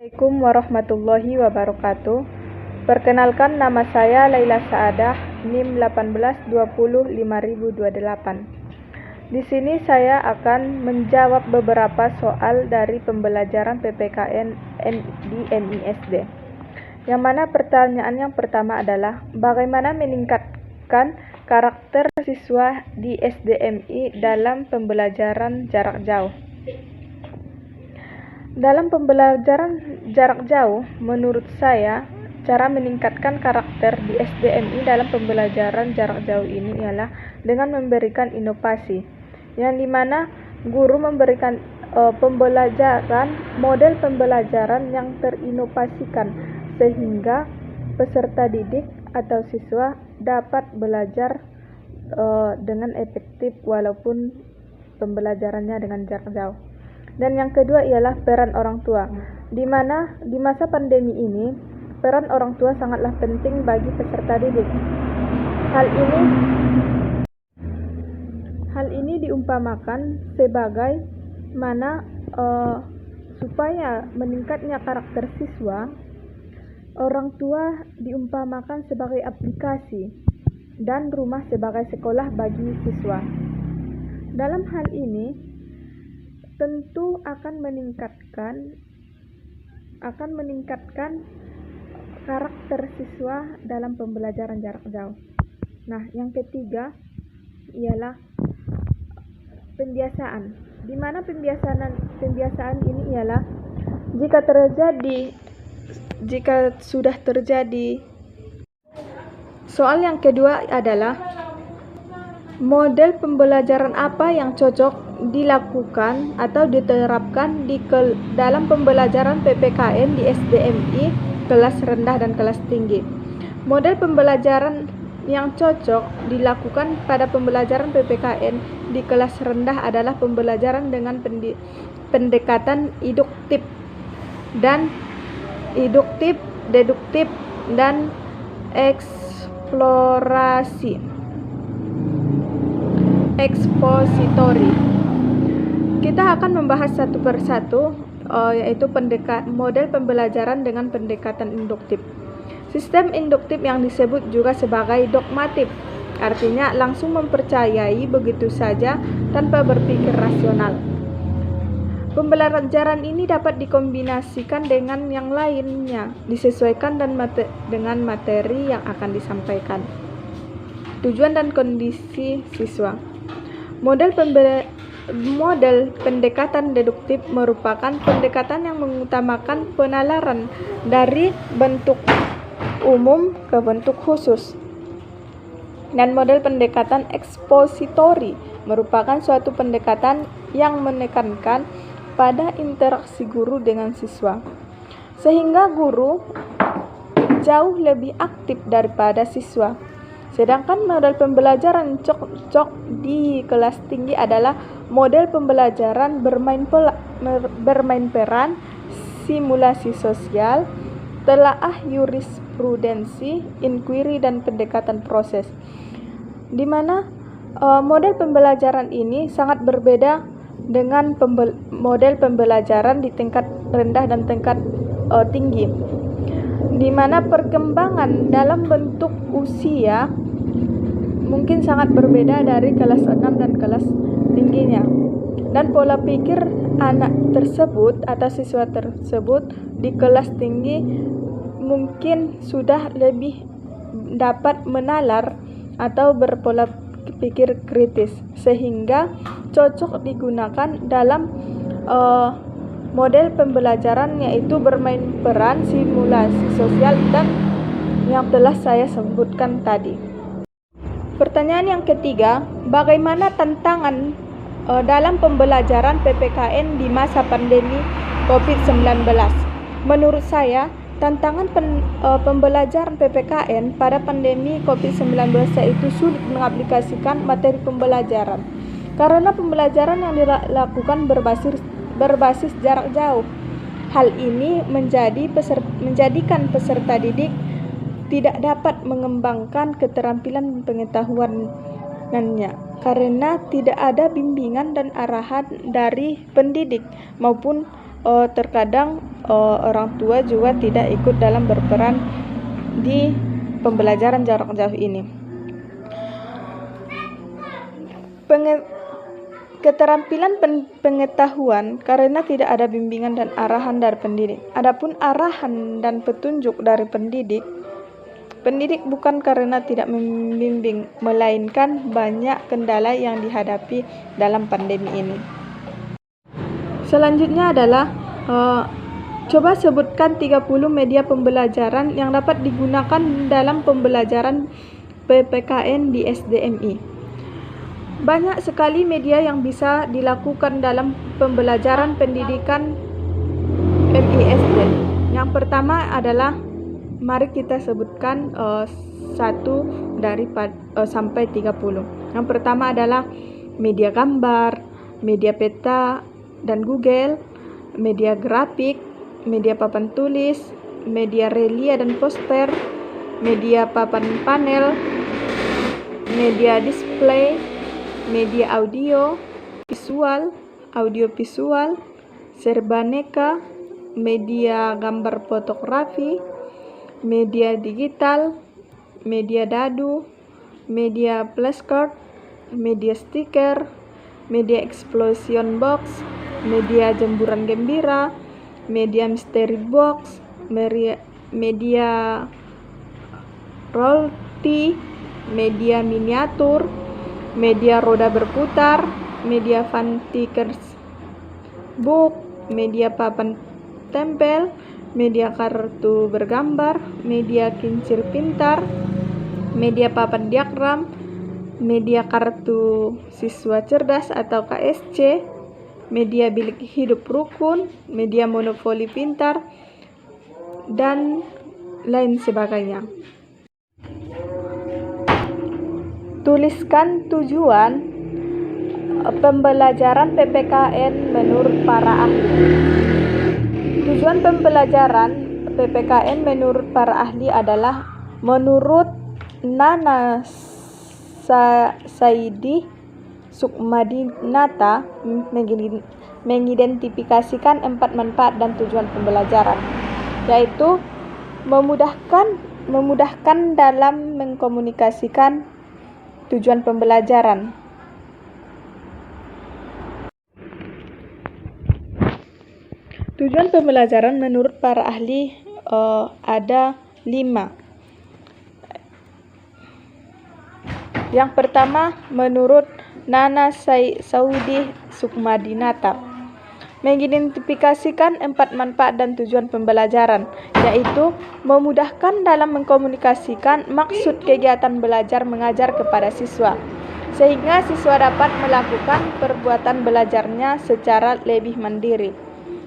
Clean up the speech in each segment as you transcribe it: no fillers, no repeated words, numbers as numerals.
Assalamualaikum warahmatullahi wabarakatuh. Perkenalkan, nama saya Laila Saadah, NIM 18205028. Di sini saya akan menjawab beberapa soal dari pembelajaran PPKN di MISD. Yang mana pertanyaan yang pertama adalah, bagaimana meningkatkan karakter siswa di SDMI dalam pembelajaran jarak jauh? Dalam pembelajaran jarak jauh, menurut saya, cara meningkatkan karakter di SDMI dalam pembelajaran jarak jauh ini ialah dengan memberikan inovasi, yang dimana guru memberikan model pembelajaran yang terinovasikan, sehingga peserta didik atau siswa dapat belajar dengan efektif walaupun pembelajarannya dengan jarak jauh. Dan yang kedua ialah peran orang tua, di mana di masa pandemi ini peran orang tua sangatlah penting bagi peserta didik. Hal ini diumpamakan sebagai mana supaya meningkatnya karakter siswa, orang tua diumpamakan sebagai aplikasi dan rumah sebagai sekolah bagi siswa. Dalam hal ini tentu akan meningkatkan karakter siswa dalam pembelajaran jarak jauh. Nah, yang ketiga ialah pembiasaan. Di mana pembiasaan ini ialah jika sudah terjadi. Soal yang kedua adalah model pembelajaran apa yang cocok dilakukan atau diterapkan dalam pembelajaran PPKN di SDMI kelas rendah dan kelas tinggi. Model pembelajaran yang cocok dilakukan pada pembelajaran PPKN di kelas rendah adalah pembelajaran dengan pendekatan induktif, deduktif, dan ekspositori. Kita akan membahas satu persatu, yaitu model pembelajaran dengan pendekatan induktif. Sistem induktif yang disebut juga sebagai dogmatif, artinya langsung mempercayai begitu saja tanpa berpikir rasional. Pembelajaran ini dapat dikombinasikan dengan yang lainnya, disesuaikan dengan materi yang akan disampaikan. Tujuan dan kondisi siswa. Model pendekatan deduktif merupakan pendekatan yang mengutamakan penalaran dari bentuk umum ke bentuk khusus. Dan model pendekatan ekspositori merupakan suatu pendekatan yang menekankan pada interaksi guru dengan siswa, sehingga guru jauh lebih aktif daripada siswa. Sedangkan model pembelajaran cocok di kelas tinggi adalah model pembelajaran bermain peran, simulasi sosial, telaah jurisprudensi, inquiry, dan pendekatan proses. Di mana model pembelajaran ini sangat berbeda dengan model pembelajaran di tingkat rendah dan tingkat tinggi, di mana perkembangan dalam bentuk usia mungkin sangat berbeda dari kelas 6 dan kelas tingginya, dan pola pikir anak tersebut atau siswa tersebut di kelas tinggi mungkin sudah lebih dapat menalar atau berpola pikir kritis, sehingga cocok digunakan dalam model pembelajaran, yaitu bermain peran, simulasi sosial, dan yang telah saya sebutkan tadi. Pertanyaan yang ketiga, bagaimana tantangan dalam pembelajaran PPKN di masa pandemi COVID-19? Menurut saya, tantangan pembelajaran PPKN pada pandemi COVID-19 yaitu sulit mengaplikasikan materi pembelajaran, karena pembelajaran yang dilakukan berbasis jarak jauh. Hal ini menjadikan peserta didik tidak dapat mengembangkan keterampilan pengetahuannya, karena tidak ada bimbingan dan arahan dari pendidik maupun terkadang orang tua juga tidak ikut dalam berperan di pembelajaran jarak jauh ini. Keterampilan pengetahuan karena tidak ada bimbingan dan arahan dari pendidik. Adapun arahan dan petunjuk dari pendidik bukan karena tidak membimbing, melainkan banyak kendala yang dihadapi dalam pandemi ini. Selanjutnya adalah coba sebutkan 30 media pembelajaran yang dapat digunakan dalam pembelajaran PPKN di SDMI. Banyak sekali media yang bisa dilakukan dalam pembelajaran pendidikan MISD. Yang pertama adalah, mari kita sebutkan 1 sampai 30. Yang pertama adalah media gambar, media peta dan Google, media grafik, media papan tulis, media relia dan poster, media papan panel, media display, media audio visual, serbaneka, media gambar fotografi, media digital, media dadu, media flashcard, media stiker, media explosion box, media jemburan gembira, media mystery box, media royalty, media miniatur, media roda berputar, media Fantikers book, media papan tempel, media kartu bergambar, media kincir pintar, media papan diagram, media kartu siswa cerdas atau KSC, media bilik hidup rukun, media monopoli pintar, dan lain sebagainya. Tuliskan tujuan pembelajaran PPKN menurut para ahli. Tujuan pembelajaran PPKN menurut para ahli adalah menurut Nana Saidi Sukmadinata mengidentifikasikan 4 manfaat dan tujuan pembelajaran, yaitu memudahkan dalam mengkomunikasikan tujuan pembelajaran. Tujuan pembelajaran menurut para ahli ada 5. Yang pertama, menurut Nana Saidi Sukmadinata, mengidentifikasikan 4 manfaat dan tujuan pembelajaran, yaitu memudahkan dalam mengkomunikasikan maksud kegiatan belajar mengajar kepada siswa, sehingga siswa dapat melakukan perbuatan belajarnya secara lebih mandiri.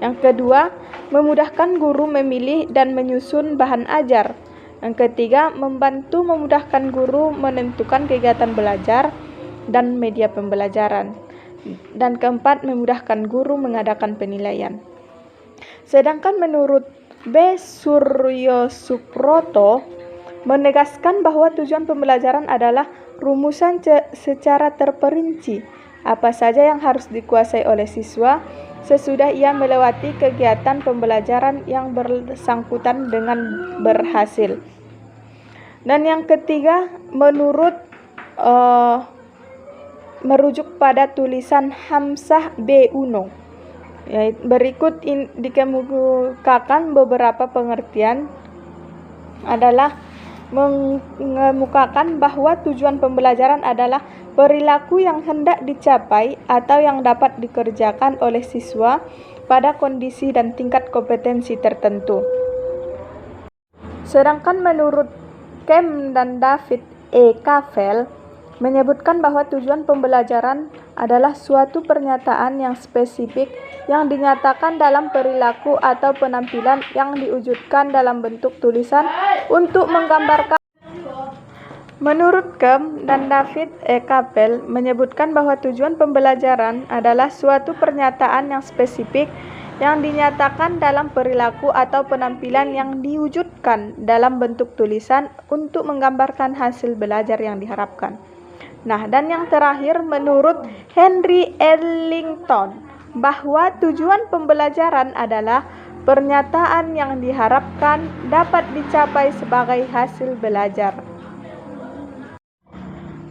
Yang kedua, memudahkan guru memilih dan menyusun bahan ajar. Yang ketiga, membantu memudahkan guru menentukan kegiatan belajar dan media pembelajaran. Dan keempat, memudahkan guru mengadakan penilaian. Sedangkan menurut B. Suryo Suproto menegaskan bahwa tujuan pembelajaran adalah rumusan secara terperinci apa saja yang harus dikuasai oleh siswa sesudah ia melewati kegiatan pembelajaran yang bersangkutan dengan berhasil. Dan yang ketiga, menurut merujuk pada tulisan Hamzah B. Uno, berikut dikemukakan beberapa pengertian adalah mengemukakan bahwa tujuan pembelajaran adalah perilaku yang hendak dicapai atau yang dapat dikerjakan oleh siswa pada kondisi dan tingkat kompetensi tertentu. Sedangkan menurut Kem dan David E. Kavel menyebutkan bahwa tujuan pembelajaran adalah suatu pernyataan yang spesifik yang dinyatakan dalam perilaku atau penampilan yang diwujudkan dalam bentuk tulisan untuk menggambarkan. Menurut Kem dan David E. Kavel menyebutkan bahwa tujuan pembelajaran adalah suatu pernyataan yang spesifik yang dinyatakan dalam perilaku atau penampilan yang diwujudkan dalam bentuk tulisan untuk menggambarkan hasil belajar yang diharapkan. Nah, dan yang terakhir menurut Henry Ellington bahwa tujuan pembelajaran adalah pernyataan yang diharapkan dapat dicapai sebagai hasil belajar.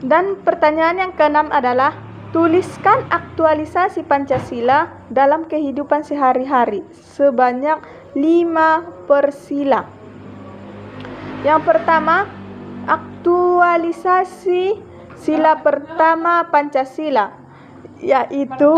Dan pertanyaan yang keenam adalah, tuliskan aktualisasi Pancasila dalam kehidupan sehari-hari sebanyak 5 persila. Yang pertama, aktualisasi sila pertama Pancasila, yaitu